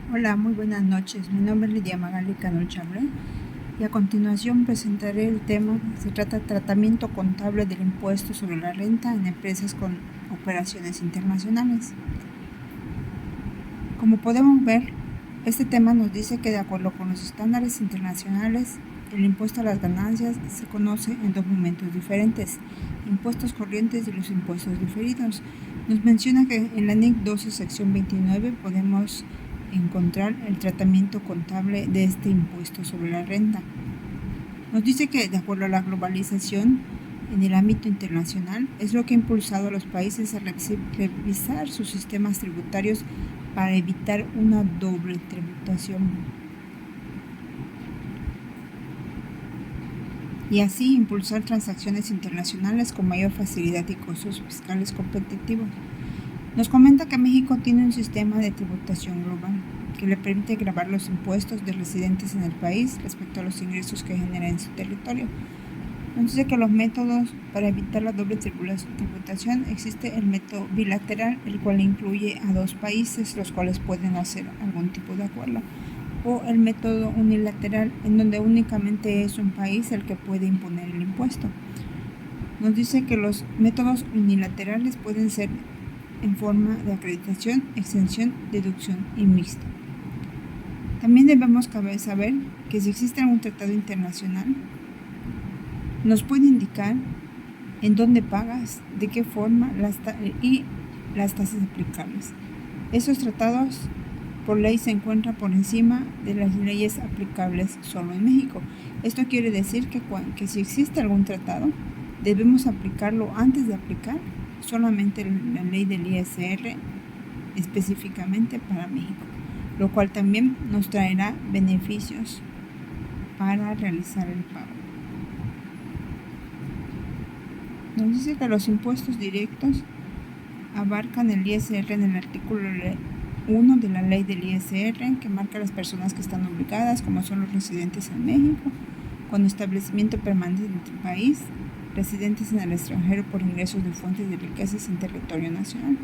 Hola, muy buenas noches. Mi nombre es Lidia Magali Canol Chablé y a continuación presentaré el tema. Se trata de tratamiento contable del impuesto sobre la renta en empresas con operaciones internacionales. Como podemos ver, este tema nos dice que de acuerdo con los estándares internacionales, el impuesto a las ganancias se conoce en dos momentos diferentes: impuestos corrientes y los impuestos diferidos. Nos menciona que en la NIC 12, sección 29, podemos encontrar el tratamiento contable de este impuesto sobre la renta. Nos dice que de acuerdo a la globalización en el ámbito internacional es lo que ha impulsado a los países a revisar sus sistemas tributarios para evitar una doble tributación y así impulsar transacciones internacionales con mayor facilidad y costos fiscales competitivos. Nos comenta que México tiene un sistema de tributación global que le permite gravar los impuestos de residentes en el país respecto a los ingresos que genera en su territorio. Nos dice que los métodos para evitar la doble tributación: existe el método bilateral, el cual incluye a dos países, los cuales pueden hacer algún tipo de acuerdo, o el método unilateral, en donde únicamente es un país el que puede imponer el impuesto. Nos dice que los métodos unilaterales pueden ser en forma de acreditación, exención, deducción y mixto. También debemos saber que si existe algún tratado internacional, nos puede indicar en dónde pagas, de qué forma y las tasas aplicables. Esos tratados por ley se encuentran por encima de las leyes aplicables solo en México. Esto quiere decir que si existe algún tratado, debemos aplicarlo antes de aplicar solamente la ley del ISR específicamente para México, lo cual también nos traerá beneficios para realizar el pago. Nos dice que los impuestos directos abarcan el ISR en el artículo 1 de la ley del ISR, que marca a las personas que están obligadas, como son los residentes en México con establecimiento permanente en el país, residentes en el extranjero por ingresos de fuentes de riquezas en territorio nacional.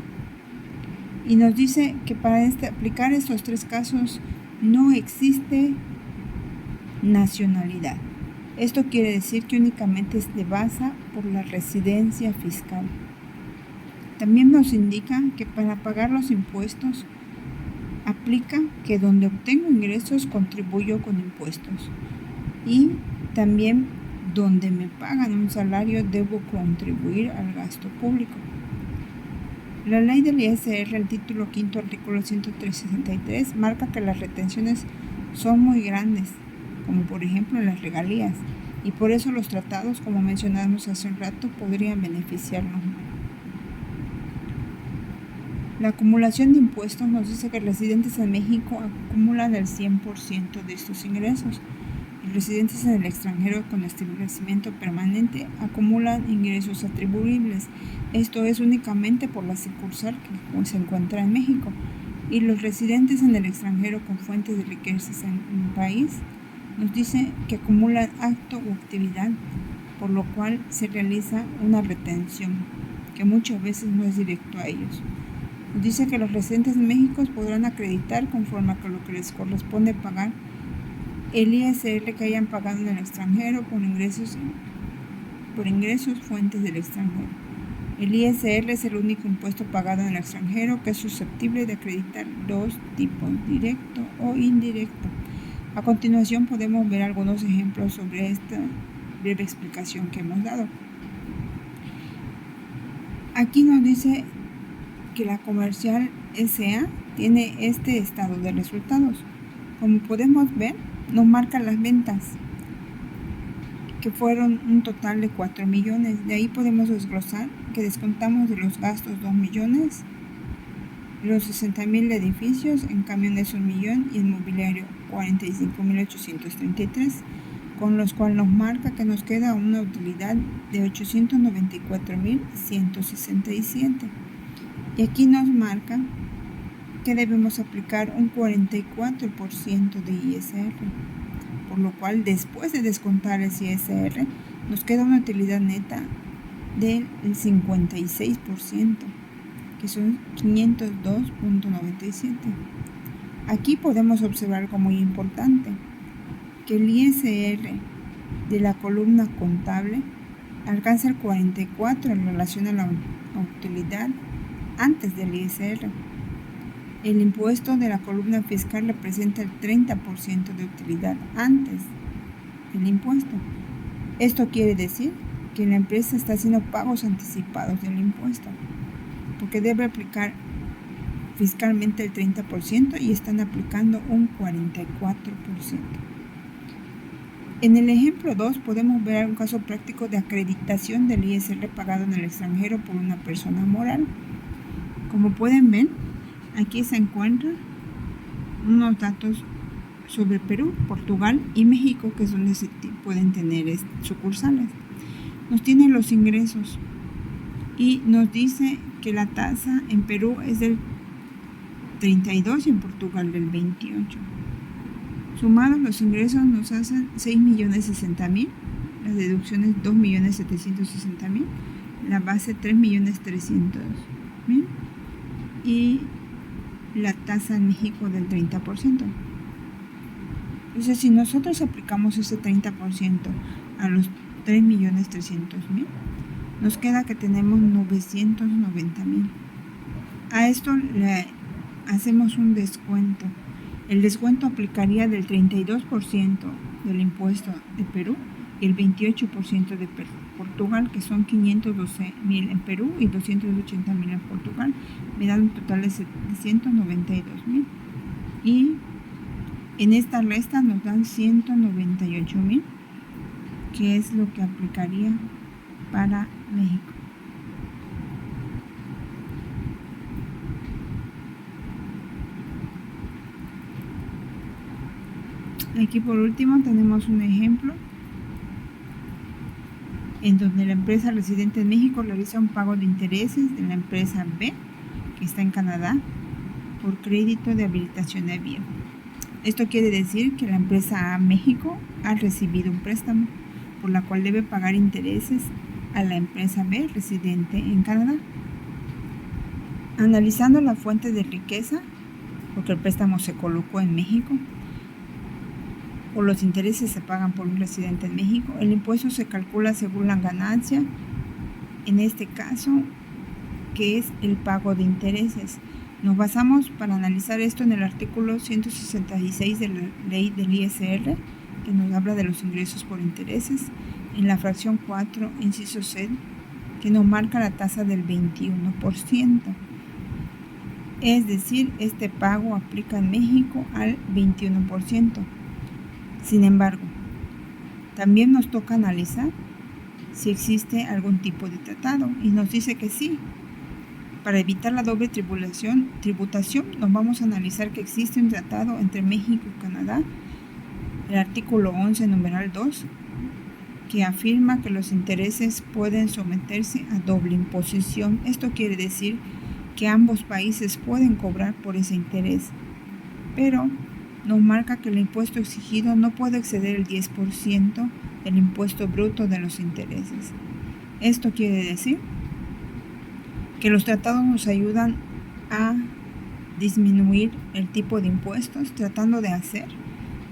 Y nos dice que para aplicar estos tres casos no existe nacionalidad. Esto quiere decir que únicamente se basa por la residencia fiscal. También nos indica que para pagar los impuestos aplica que donde obtengo ingresos contribuyo con impuestos, y también donde me pagan un salario debo contribuir al gasto público. La ley del ISR, el título 5, artículo 163, marca que las retenciones son muy grandes, como por ejemplo las regalías, y por eso los tratados, como mencionamos hace un rato, podrían beneficiarnos. La acumulación de impuestos nos dice que residentes en México acumulan el 100% de estos ingresos. Los residentes en el extranjero con establecimiento permanente acumulan ingresos atribuibles. Esto es únicamente por la sucursal que se encuentra en México. Y los residentes en el extranjero con fuentes de riquezas en un país nos dice que acumulan acto o actividad, por lo cual se realiza una retención que muchas veces no es directo a ellos. Nos dice que los residentes en México podrán acreditar conforme a lo que les corresponde pagar el ISR que hayan pagado en el extranjero por ingresos fuentes del extranjero. El ISR es el único impuesto pagado en el extranjero que es susceptible de acreditar dos tipos: directo o indirecto. A continuación podemos ver algunos ejemplos sobre esta breve explicación que hemos dado. Aquí nos dice que la Comercial S.A. tiene este estado de resultados. Como podemos ver, nos marca las ventas, que fueron un total de 4 millones. De ahí podemos desglosar que descontamos de los gastos 2 millones, los 60,000 de edificios, en camiones 1 millón y en mobiliario 45,833, con los cuales nos marca que nos queda una utilidad de 894,167. Y aquí nos marca que debemos aplicar un 44% de ISR, por lo cual después de descontar el ISR nos queda una utilidad neta del 56%, que son 502,97. Aquí podemos observar algo muy importante, que el ISR de la columna contable alcanza el 44 en relación a la utilidad antes del ISR. El impuesto de la columna fiscal representa el 30% de utilidad antes del impuesto. Esto quiere decir que la empresa está haciendo pagos anticipados del impuesto, porque debe aplicar fiscalmente el 30% y están aplicando un 44%. En el ejemplo 2 podemos ver un caso práctico de acreditación del ISR pagado en el extranjero por una persona moral. Como pueden ver, aquí se encuentran unos datos sobre Perú, Portugal y México, que es donde se pueden tener sucursales. Nos tiene los ingresos y nos dice que la tasa en Perú es del 32 y en Portugal del 28. Sumados los ingresos nos hacen 6.060.000, las deducciones 2.760.000, la base 3.300.000 y la tasa en México del 30%. Entonces, si nosotros aplicamos ese 30% a los 3.300.000, nos queda que tenemos 990.000. A esto le hacemos un descuento. El descuento aplicaría del 32% del impuesto de Perú y el 28% de Portugal, que son 512.000 en Perú y 280.000 en Portugal, me dan un total de 792.000. Y en esta resta nos dan 198.000, que es lo que aplicaría para México. Aquí por último tenemos un ejemplo en donde la empresa residente en México realiza un pago de intereses de la empresa B, que está en Canadá, por crédito de habilitación de vía. Esto quiere decir que la empresa A México ha recibido un préstamo, por la cual debe pagar intereses a la empresa B residente en Canadá. Analizando la fuente de riqueza, porque el préstamo se colocó en México, o los intereses se pagan por un residente en México, el impuesto se calcula según la ganancia, en este caso, que es el pago de intereses. Nos basamos para analizar esto en el artículo 166 de la ley del ISR, que nos habla de los ingresos por intereses, en la fracción 4, inciso C, que nos marca la tasa del 21%. Es decir, este pago aplica en México al 21%. Sin embargo, también nos toca analizar si existe algún tipo de tratado y nos dice que sí. Para evitar la doble tributación, nos vamos a analizar que existe un tratado entre México y Canadá, el artículo 11, numeral 2, que afirma que los intereses pueden someterse a doble imposición. Esto quiere decir que ambos países pueden cobrar por ese interés, pero nos marca que el impuesto exigido no puede exceder el 10% del impuesto bruto de los intereses. Esto quiere decir que los tratados nos ayudan a disminuir el tipo de impuestos, tratando de hacer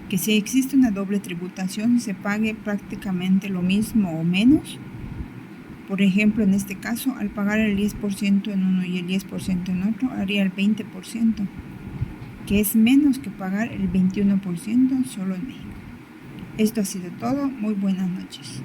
que si existe una doble tributación se pague prácticamente lo mismo o menos. Por ejemplo, en este caso, al pagar el 10% en uno y el 10% en otro, haría el 20%, que es menos que pagar el 21% solo en México. Esto ha sido todo. Muy buenas noches.